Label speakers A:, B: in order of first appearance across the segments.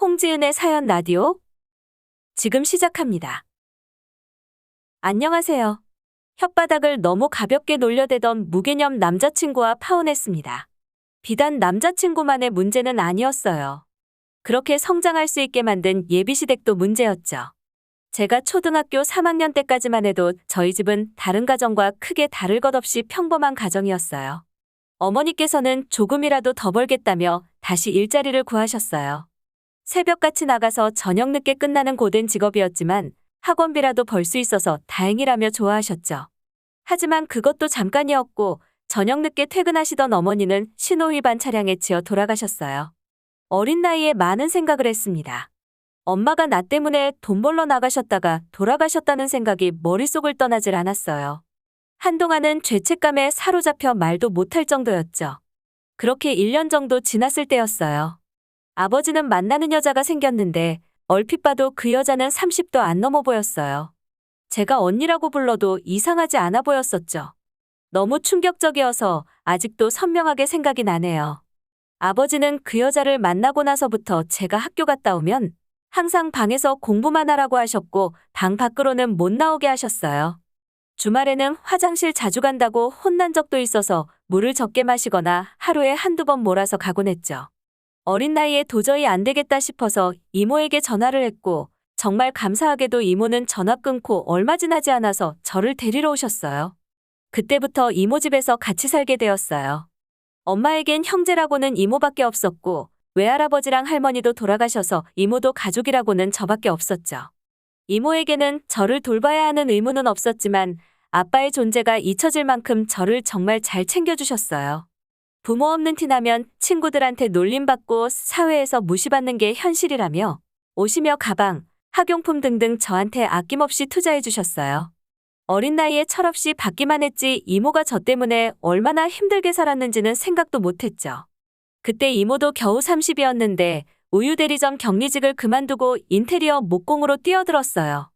A: 홍지은의 사연 라디오 지금 시작합니다. 안녕하세요. 혓바닥을 너무 가볍게 놀려대던 무개념 남자친구와 파혼했습니다. 비단 남자친구만의 문제는 아니었어요. 그렇게 성장할 수 있게 만든 예비시댁도 문제였죠. 제가 초등학교 3학년 때까지만 해도 저희 집은 다른 가정과 크게 다를 것 없이 평범한 가정이었어요. 어머니께서는 조금이라도 더 벌겠다며 다시 일자리를 구하셨어요. 새벽같이 나가서 저녁 늦게 끝나는 고된 직업이었지만 학원비라도 벌 수 있어서 다행이라며 좋아하셨죠. 하지만 그것도 잠깐이었고 저녁 늦게 퇴근하시던 어머니는 신호위반 차량에 치여 돌아가셨어요. 어린 나이에 많은 생각을 했습니다. 엄마가 나 때문에 돈 벌러 나가셨다가 돌아가셨다는 생각이 머릿속을 떠나질 않았어요. 한동안은 죄책감에 사로잡혀 말도 못할 정도였죠. 그렇게 1년 정도 지났을 때였어요. 아버지는 만나는 여자가 생겼는데 얼핏 봐도 그 여자는 30도 안 넘어 보였어요. 제가 언니라고 불러도 이상하지 않아 보였었죠. 너무 충격적이어서 아직도 선명하게 생각이 나네요. 아버지는 그 여자를 만나고 나서부터 제가 학교 갔다 오면 항상 방에서 공부만 하라고 하셨고 방 밖으로는 못 나오게 하셨어요. 주말에는 화장실 자주 간다고 혼난 적도 있어서 물을 적게 마시거나 하루에 한두 번 몰아서 가곤 했죠. 어린 나이에 도저히 안 되겠다 싶어서 이모에게 전화를 했고 정말 감사하게도 이모는 전화 끊고 얼마 지나지 않아서 저를 데리러 오셨어요. 그때부터 이모 집에서 같이 살게 되었어요. 엄마에겐 형제라고는 이모밖에 없었고 외할아버지랑 할머니도 돌아가셔서 이모도 가족이라고는 저밖에 없었죠. 이모에게는 저를 돌봐야 하는 의무는 없었지만 아빠의 존재가 잊혀질 만큼 저를 정말 잘 챙겨주셨어요. 부모 없는 티 나면 친구들한테 놀림받고 사회에서 무시받는 게 현실이라며 옷이며 가방, 학용품 등등 저한테 아낌없이 투자해 주셨어요. 어린 나이에 철없이 받기만 했지 이모가 저 때문에 얼마나 힘들게 살았는지는 생각도 못했죠. 그때 이모도 겨우 30이었는데 우유 대리점 격리직을 그만두고 인테리어 목공으로 뛰어들었어요.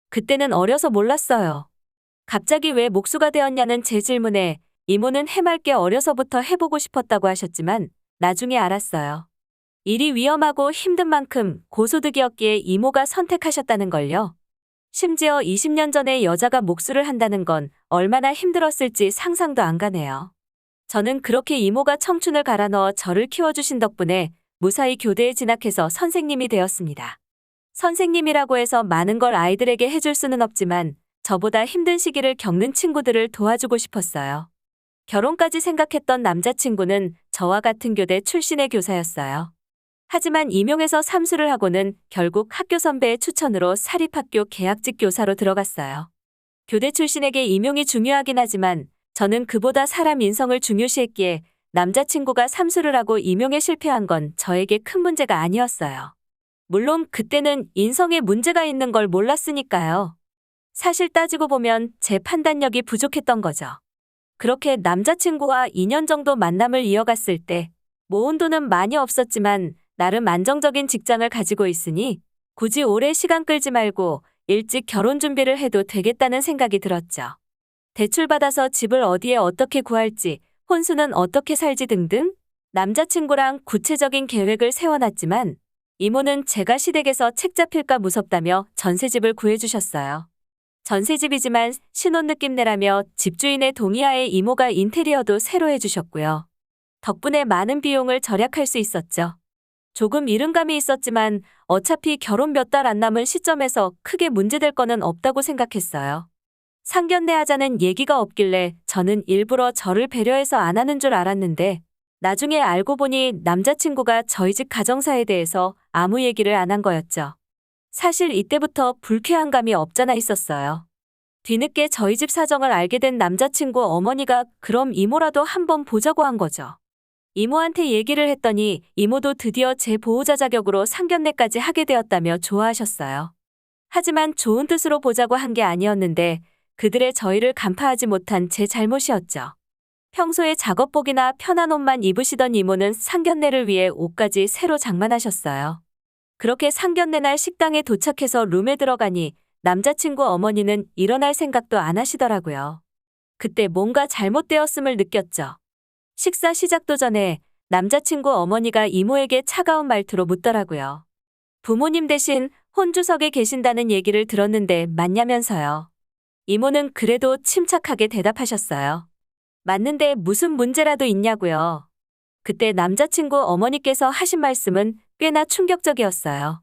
A: 그때는 어려서 몰랐어요. 갑자기 왜 목수가 되었냐는 제 질문에 이모는 해맑게 어려서부터 해보고 싶었다고 하셨지만 나중에 알았어요. 일이 위험하고 힘든 만큼 고소득이었기에 이모가 선택하셨다는 걸요. 심지어 20년 전에 여자가 목수를 한다는 건 얼마나 힘들었을지 상상도 안 가네요. 저는 그렇게 이모가 청춘을 갈아 넣어 저를 키워주신 덕분에 무사히 교대에 진학해서 선생님이 되었습니다. 선생님이라고 해서 많은 걸 아이들에게 해줄 수는 없지만 저보다 힘든 시기를 겪는 친구들을 도와주고 싶었어요. 결혼까지 생각했던 남자친구는 저와 같은 교대 출신의 교사였어요. 하지만 임용해서 삼수를 하고는 결국 학교 선배의 추천으로 사립학교 계약직 교사로 들어갔어요. 교대 출신에게 임용이 중요하긴 하지만 저는 그보다 사람 인성을 중요시했기에 남자친구가 삼수를 하고 임용에 실패한 건 저에게 큰 문제가 아니었어요. 물론 그때는 인성에 문제가 있는 걸 몰랐으니까요. 사실 따지고 보면 제 판단력이 부족했던 거죠. 그렇게 남자친구와 2년 정도 만남을 이어갔을 때 모은 돈은 많이 없었지만 나름 안정적인 직장을 가지고 있으니 굳이 오래 시간 끌지 말고 일찍 결혼 준비를 해도 되겠다는 생각이 들었죠. 대출받아서 집을 어디에 어떻게 구할지, 혼수는 어떻게 살지 등등 남자친구랑 구체적인 계획을 세워놨지만 이모는 제가 시댁에서 책 잡힐까 무섭다며 전세집을 구해주셨어요. 전세집이지만 신혼 느낌 내라며 집주인의 동의하에 이모가 인테리어도 새로 해주셨고요. 덕분에 많은 비용을 절약할 수 있었죠. 조금 이른감이 있었지만 어차피 결혼 몇 달 안 남은 시점에서 크게 문제될 거는 없다고 생각했어요. 상견례 하자는 얘기가 없길래 저는 일부러 저를 배려해서 안 하는 줄 알았는데 나중에 알고 보니 남자친구가 저희 집 가정사에 대해서 아무 얘기를 안 한 거였죠. 사실 이때부터 불쾌한 감이 없잖아 있었어요. 뒤늦게 저희 집 사정을 알게 된 남자친구 어머니가 그럼 이모라도 한번 보자고 한 거죠. 이모한테 얘기를 했더니 이모도 드디어 제 보호자 자격으로 상견례까지 하게 되었다며 좋아하셨어요. 하지만 좋은 뜻으로 보자고 한 게 아니었는데 그들의 저희를 간파하지 못한 제 잘못이었죠. 평소에 작업복이나 편한 옷만 입으시던 이모는 상견례를 위해 옷까지 새로 장만하셨어요. 그렇게 상견례 날 식당에 도착해서 룸에 들어가니 남자친구 어머니는 일어날 생각도 안 하시더라고요. 그때 뭔가 잘못되었음을 느꼈죠. 식사 시작도 전에 남자친구 어머니가 이모에게 차가운 말투로 묻더라고요. 부모님 대신 혼주석에 계신다는 얘기를 들었는데 맞냐면서요. 이모는 그래도 침착하게 대답하셨어요. 맞는데 무슨 문제라도 있냐고요. 그때 남자친구 어머니께서 하신 말씀은 꽤나 충격적이었어요.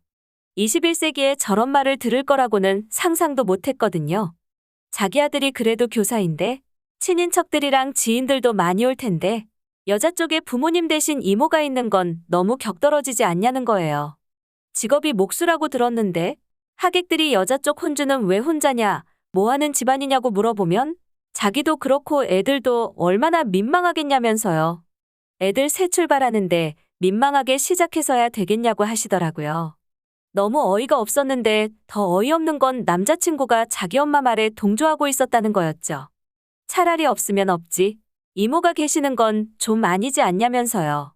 A: 21세기에 저런 말을 들을 거라고는 상상도 못했거든요. 자기 아들이 그래도 교사인데 친인척들이랑 지인들도 많이 올 텐데 여자 쪽에 부모님 대신 이모가 있는 건 너무 격떨어지지 않냐는 거예요. 직업이 목수라고 들었는데 하객들이 여자 쪽 혼주는 왜 혼자냐, 뭐 하는 집안이냐고 물어보면 자기도 그렇고 애들도 얼마나 민망하겠냐면서요. 애들 새 출발하는데 민망하게 시작해서야 되겠냐고 하시더라고요. 너무 어이가 없었는데 더 어이없는 건 남자친구가 자기 엄마 말에 동조하고 있었다는 거였죠. 차라리 없으면 없지. 이모가 계시는 건 좀 아니지 않냐면서요.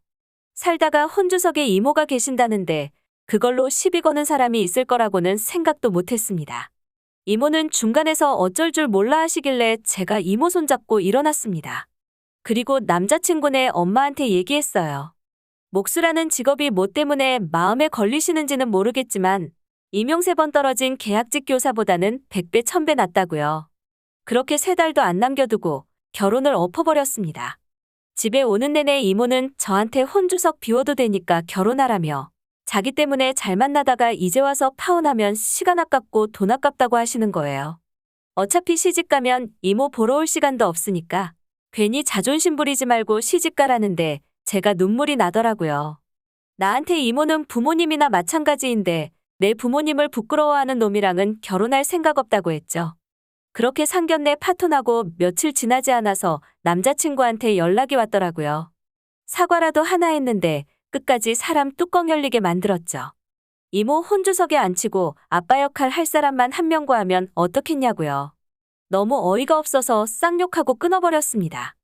A: 살다가 혼주석에 이모가 계신다는데 그걸로 시비 거는 사람이 있을 거라고는 생각도 못했습니다. 이모는 중간에서 어쩔 줄 몰라 하시길래 제가 이모 손잡고 일어났습니다. 그리고 남자친구네 엄마한테 얘기했어요. 목수라는 직업이 뭐 때문에 마음에 걸리시는지는 모르겠지만 임용 3번 떨어진 계약직 교사보다는 100배 1000배 낫다고요. 그렇게 3달도 안 남겨두고 결혼을 엎어버렸습니다. 집에 오는 내내 이모는 저한테 혼주석 비워도 되니까 결혼하라며 자기 때문에 잘 만나다가 이제 와서 파혼하면 시간 아깝고 돈 아깝다고 하시는 거예요. 어차피 시집가면 이모 보러 올 시간도 없으니까 괜히 자존심 부리지 말고 시집가라는데 제가 눈물이 나더라고요. 나한테 이모는 부모님이나 마찬가지인데 내 부모님을 부끄러워하는 놈이랑은 결혼할 생각 없다고 했죠. 그렇게 상견례 파혼하고 며칠 지나지 않아서 남자친구한테 연락이 왔더라고요. 사과라도 하나 했는데 끝까지 사람 뚜껑 열리게 만들었죠. 이모 혼주석에 앉히고 아빠 역할 할 사람만 한 명 구하면 어떻겠냐고요. 너무 어이가 없어서 쌍욕하고 끊어버렸습니다.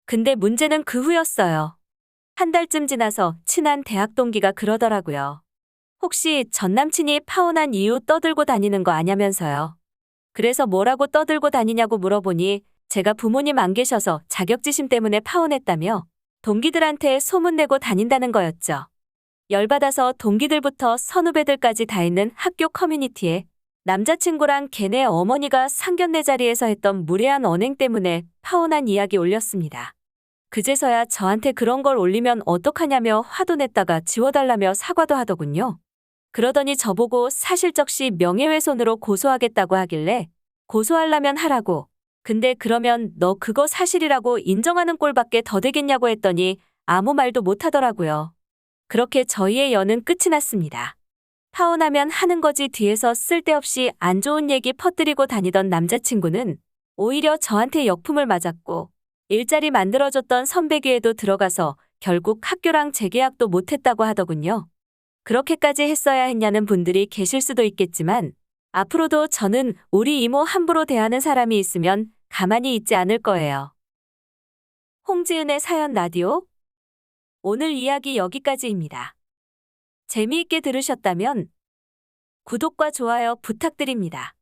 A: 근데 문제는 그 후였어요. 한 달쯤 지나서 친한 대학 동기가 그러더라고요. 혹시 전 남친이 파혼한 이유 떠들고 다니는 거 아냐면서요. 그래서 뭐라고 떠들고 다니냐고 물어보니 제가 부모님 안 계셔서 자격지심 때문에 파혼했다며 동기들한테 소문내고 다닌다는 거였죠. 열받아서 동기들부터 선후배들까지 다 있는 학교 커뮤니티에 남자친구랑 걔네 어머니가 상견례 자리에서 했던 무례한 언행 때문에 파혼한 이야기 올렸습니다. 그제서야 저한테 그런 걸 올리면 어떡하냐며 화도 냈다가 지워달라며 사과도 하더군요. 그러더니 저보고 사실적시 명예훼손으로 고소하겠다고 하길래 고소하려면 하라고. 근데 그러면 너 그거 사실이라고 인정하는 꼴밖에 더 되겠냐고 했더니 아무 말도 못하더라고요. 그렇게 저희의 연은 끝이 났습니다. 파혼하면 하는 거지 뒤에서 쓸데없이 안 좋은 얘기 퍼뜨리고 다니던 남자친구는 오히려 저한테 역품을 맞았고 일자리 만들어줬던 선배 귀에도 들어가서 결국 학교랑 재계약도 못했다고 하더군요. 그렇게까지 했어야 했냐는 분들이 계실 수도 있겠지만 앞으로도 저는 우리 이모 함부로 대하는 사람이 있으면 가만히 있지 않을 거예요. 홍지은의 사연 라디오 오늘 이야기 여기까지입니다. 재미있게 들으셨다면 구독과 좋아요 부탁드립니다.